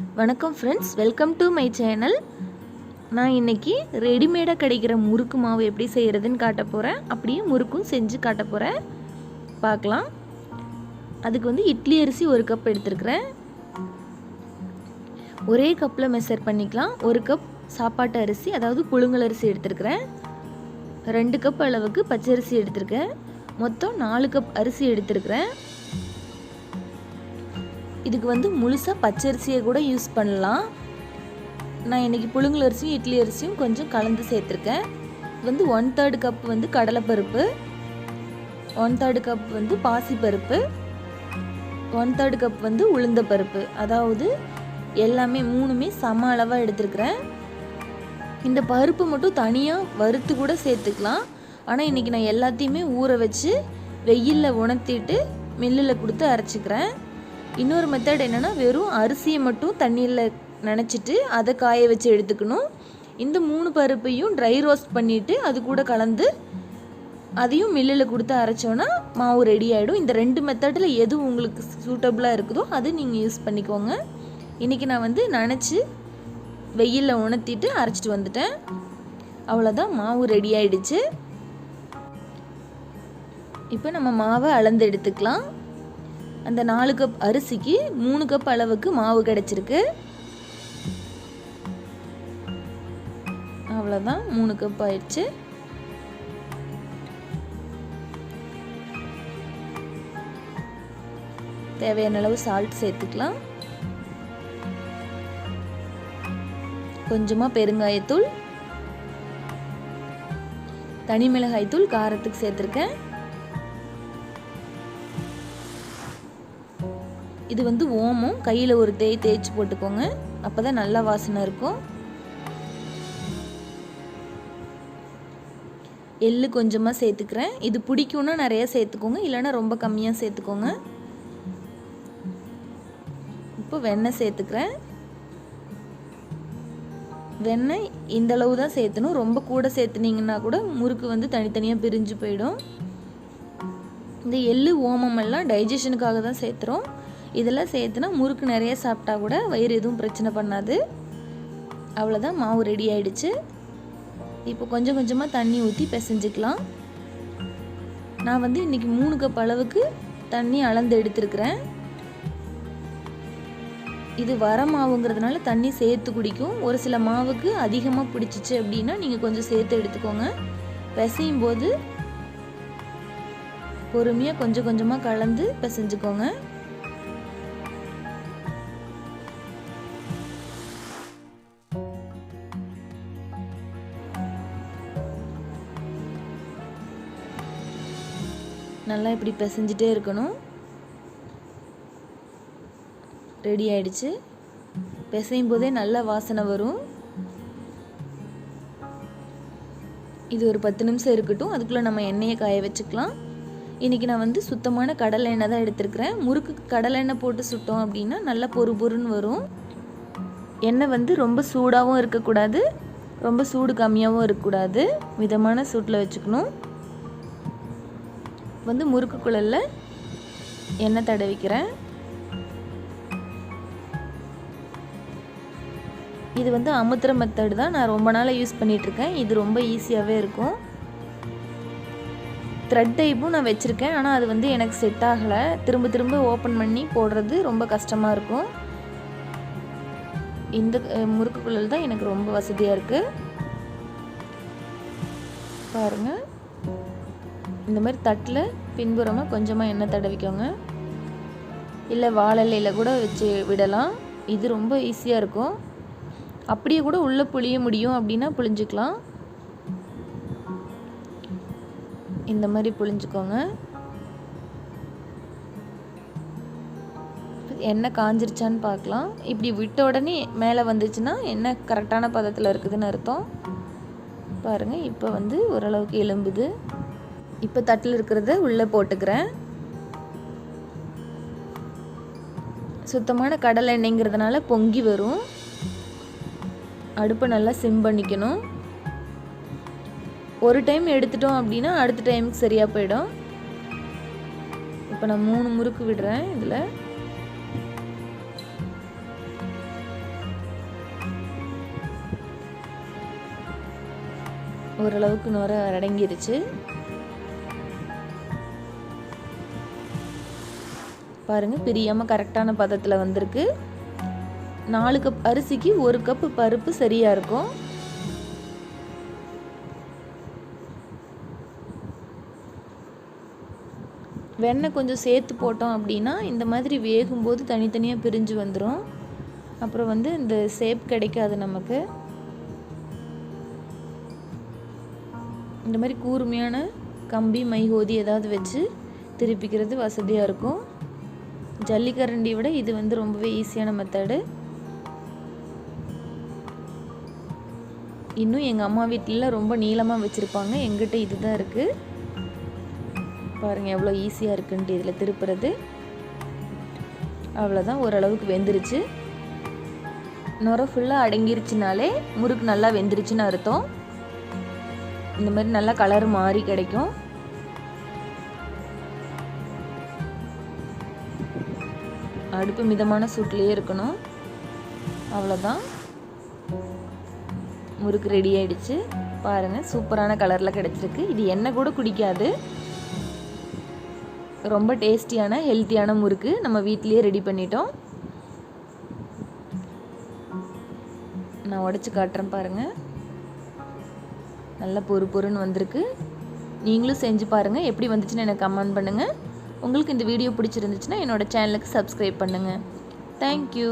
வணக்கம் friends, welcome to my channel. நான் இன்றைக்கி ரெடிமேடாக கிடைக்கிற முறுக்கு மாவு எப்படி செய்கிறதுன்னு காட்ட போகிறேன். அப்படியே முறுக்கும் செஞ்சு காட்ட போகிறேன், பார்க்கலாம். அதுக்கு வந்து இட்லி அரிசி 1 கப் எடுத்துருக்கிறேன். ஒரே கப்பில் மெஷர் பண்ணிக்கலாம். 1 கப் சாப்பாட்டு அரிசி, அதாவது புழுங்கல் அரிசி எடுத்துருக்கிறேன். 2 கப் அளவுக்கு பச்சரிசி எடுத்துருக்கேன். மொத்தம் 4 கப் அரிசி எடுத்துருக்கிறேன். இதுக்கு வந்து முழுசாக பச்சரிசியை கூட யூஸ் பண்ணலாம். நான் இன்றைக்கி புழுங்கல் அரிசியும் இட்லி அரிசியும் கொஞ்சம் கலந்து சேர்த்துருக்கேன். வந்து 1/3 கப் வந்து கடலைப்பருப்பு, 1/3 கப் வந்து பாசிப்பருப்பு, 1/3 கப் வந்து உளுந்தப்பருப்பு. அதாவது எல்லாமே 3மே சம அளவாக எடுத்துருக்கிறேன். இந்த பருப்பு மட்டும் தனியாக வறுத்து கூட சேர்த்துக்கலாம். ஆனால் இன்றைக்கி நான் எல்லாத்தையுமே ஊற வச்சு வெயிலில் உணர்த்திட்டு மில்லில் கொடுத்து அரைச்சிக்கிறேன். இன்னொரு மெத்தட் என்னென்னா, வெறும் அரிசியை மட்டும் தண்ணியில் நனைச்சிட்டு அதை காய வச்சு எடுத்துக்கணும். இந்த 3 பருப்பையும் ட்ரை ரோஸ்ட் பண்ணிவிட்டு அது கூட கலந்து அதையும் மில்லில் கொடுத்து அரைச்சோன்னா மாவு ரெடி ஆகிடும். இந்த 2 மெத்தடில் எது உங்களுக்கு சூட்டபுளாக இருக்குதோ அது நீங்கள் யூஸ் பண்ணிக்கோங்க. இன்றைக்கி நான் வந்து நனைச்சி வெயிலில் உணர்த்திட்டு அரைச்சிட்டு வந்துட்டேன். அவ்வளோதான், மாவு ரெடி ஆகிடுச்சு. இப்போ நம்ம மாவை அளந்து எடுத்துக்கலாம். அந்த 4 கப் அரிசிக்கு 3 கப் அளவுக்கு மாவு கிடைச்சிருக்கு. அவ்வளோதான், 3 கப் ஆயிடுச்சு. தேவையான அளவு சால்ட் சேர்த்துக்கலாம். கொஞ்சமாக பெருங்காயத்தூள், தனி மிளகாய்த்தூள் காரத்துக்கு சேர்த்துருக்கேன். இது வந்து ஓமம், கையில் ஒரு தேய்ச்சி போட்டுக்கோங்க, அப்போ தான் நல்லா வாசனை இருக்கும். எள்ளு கொஞ்சமாக சேர்த்துக்கிறேன். இது பிடிக்கும்னா நிறைய சேர்த்துக்கோங்க, இல்லைன்னா ரொம்ப கம்மியாக சேர்த்துக்கோங்க. இப்போ வெண்ணெய் சேர்த்துக்கிறேன். வெண்ணெய் இந்த அளவு தான் சேர்த்தணும். ரொம்ப கூட சேர்த்துனீங்கன்னா கூட முறுக்கு வந்து தனித்தனியாக பிரிஞ்சு போயிடும். இந்த எள்ளு ஓமம் எல்லாம் டைஜஷனுக்காக தான் சேர்த்துறோம். இதெல்லாம் சேர்த்துனா முறுக்கு நிறைய சாப்பிட்டா கூட வயிறு எதுவும் பிரச்சனை பண்ணாது. அவ்வளோதான், மாவு ரெடி ஆகிடுச்சு. இப்போ கொஞ்சம் கொஞ்சமாக தண்ணி ஊற்றி பிசைஞ்சிக்கலாம். நான் வந்து இன்றைக்கி 3 கப் அளவுக்கு தண்ணி அளந்து எடுத்துருக்கிறேன். இது வர மாவுங்கிறதுனால தண்ணி சேர்த்து குடிக்கும். ஒரு சில மாவுக்கு அதிகமாக பிடிச்சிச்சு அப்படின்னா நீங்கள் கொஞ்சம் சேர்த்து எடுத்துக்கோங்க. பிசையும் போது பொறுமையாக கொஞ்சம் கொஞ்சமாக கலந்து பிசைஞ்சுக்கோங்க. நல்லா இப்படி பிசைஞ்சிட்டே இருக்கணும். ரெடி ஆயிடுச்சு. பிசையும் போதே நல்ல வாசனை வரும். இது ஒரு 10 நிமிஷம் இருக்கட்டும். அதுக்குள்ளே நம்ம எண்ணெயை காய வச்சுக்கலாம். இன்றைக்கி நான் வந்து சுத்தமான கடலை எண்ணெய் தான் எடுத்துருக்கிறேன். முறுக்கு கடலை எண்ணெய் போட்டு சுட்டோம் அப்படின்னா நல்லா பொறு பொறுன்னு வரும். எண்ணெய் வந்து ரொம்ப சூடாகவும் இருக்கக்கூடாது, ரொம்ப சூடு கம்மியாகவும் இருக்கக்கூடாது. மிதமான சூட்டில் வச்சுக்கணும். வந்து முறுக்கு குழலில் எண்ணெய் தடவிக்கிறேன். இது வந்து அமுத்துற மெத்தட் தான். நான் ரொம்ப நாளாக யூஸ் பண்ணிகிட்ருக்கேன். இது ரொம்ப ஈஸியாகவே இருக்கும். த்ரெட் டைப்பும் நான் வச்சுருக்கேன், ஆனால் அது வந்து எனக்கு செட் ஆகலை. திரும்ப திரும்ப ஓப்பன் பண்ணி போடுறது ரொம்ப கஷ்டமாக இருக்கும். இந்த முறுக்கு குழல் தான் எனக்கு ரொம்ப வசதியாக இருக்குது. பாருங்கள், இந்த மாதிரி தட்டில் பின்புறமாக கொஞ்சமாக எண்ணெய் தடவிக்கோங்க. இல்லை வாழலையில் கூட வச்சு விடலாம். இது ரொம்ப ஈஸியாக இருக்கும். அப்படியே கூட உள்ளே புளிய முடியும் அப்படின்னா புளிஞ்சிக்கலாம். இந்த மாதிரி புளிஞ்சுக்கோங்க. எண்ணெய் காஞ்சிருச்சான்னு பார்க்கலாம். இப்படி விட்ட உடனே மேலே வந்துச்சுன்னா எண்ணெய் கரெக்டான பதத்தில் இருக்குதுன்னு அர்த்தம். பாருங்கள், இப்போ வந்து ஓரளவுக்கு எலும்புது. இப்போ தட்டில் இருக்கிறத உள்ளே போட்டுக்கிறேன். சுத்தமான கடலை எண்ணெய்ங்கிறதுனால பொங்கி வரும். அடுப்பை நல்லா சிம் பண்ணிக்கணும். ஒரு டைம் எடுத்துட்டோம் அப்படின்னா அடுத்த டைமுக்கு சரியாக போயிடும். இப்போ நான் 3 முறுக்கு விடுறேன். இதில் ஓரளவுக்கு நுர அடங்கிருச்சு. பாருங்கள், பிரியாமல் கரெக்டான பதத்தில் வந்திருக்கு. 4 கப் அரிசிக்கு 1 கப்பு பருப்பு சரியாக இருக்கும். வெண்ணெய் கொஞ்சம் சேர்த்து போட்டோம் அப்படின்னா இந்த மாதிரி வேகும்போது தனித்தனியாக பிரிஞ்சு வந்துடும். அப்புறம் வந்து இந்த ஷேப் கிடைக்காது நமக்கு. இந்த மாதிரி கூர்மையான கம்பி மைஹோதி ஏதாவது வச்சு திருப்பிக்கிறது வசதியாக இருக்கும். ஜல்லிக்கரண்டி விட இது வந்து ரொம்பவே ஈஸியான மெத்தடு. இன்னும் எங்கள் அம்மா வீட்டில் ரொம்ப நீளமாக வச்சுருப்பாங்க, எங்கிட்ட இதுதான் இருக்குது. பாருங்கள் எவ்வளோ ஈஸியாக இருக்குன்ட்டு இதில் திருப்புறது. அவ்வளோதான், ஓரளவுக்கு வெந்துருச்சு. நுர ஃபுல்லாக அடங்கிருச்சுனாலே முறுக்கு நல்லா வெந்துருச்சுன்னு அர்த்தம். இந்த மாதிரி நல்லா கலர் மாறி கிடைக்கும். அடுப்பு மிதமான சூட்லேயே இருக்கணும். அவ்வளோதான், முறுக்கு ரெடி ஆயிடுச்சு. பாருங்கள், சூப்பரான கலரில் கிடச்சிருக்கு. இது எண்ணெய் கூட குடிக்காது. ரொம்ப டேஸ்டியான ஹெல்த்தியான முறுக்கு நம்ம வீட்டிலேயே ரெடி பண்ணிட்டோம். நான் உடைச்சு காட்டுறேன் பாருங்கள். நல்லா பொறு பொறுன்னு வந்திருக்கு. நீங்களும் செஞ்சு பாருங்கள், எப்படி வந்துச்சுன்னு எனக்கு கமெண்ட் பண்ணுங்கள். உங்களுக்கு இந்த வீடியோ பிடிச்சிருந்துச்சுன்னா என்னோடய சேனலுக்கு சப்ஸ்கிரைப் பண்ணுங்கள். தேங்க்யூ.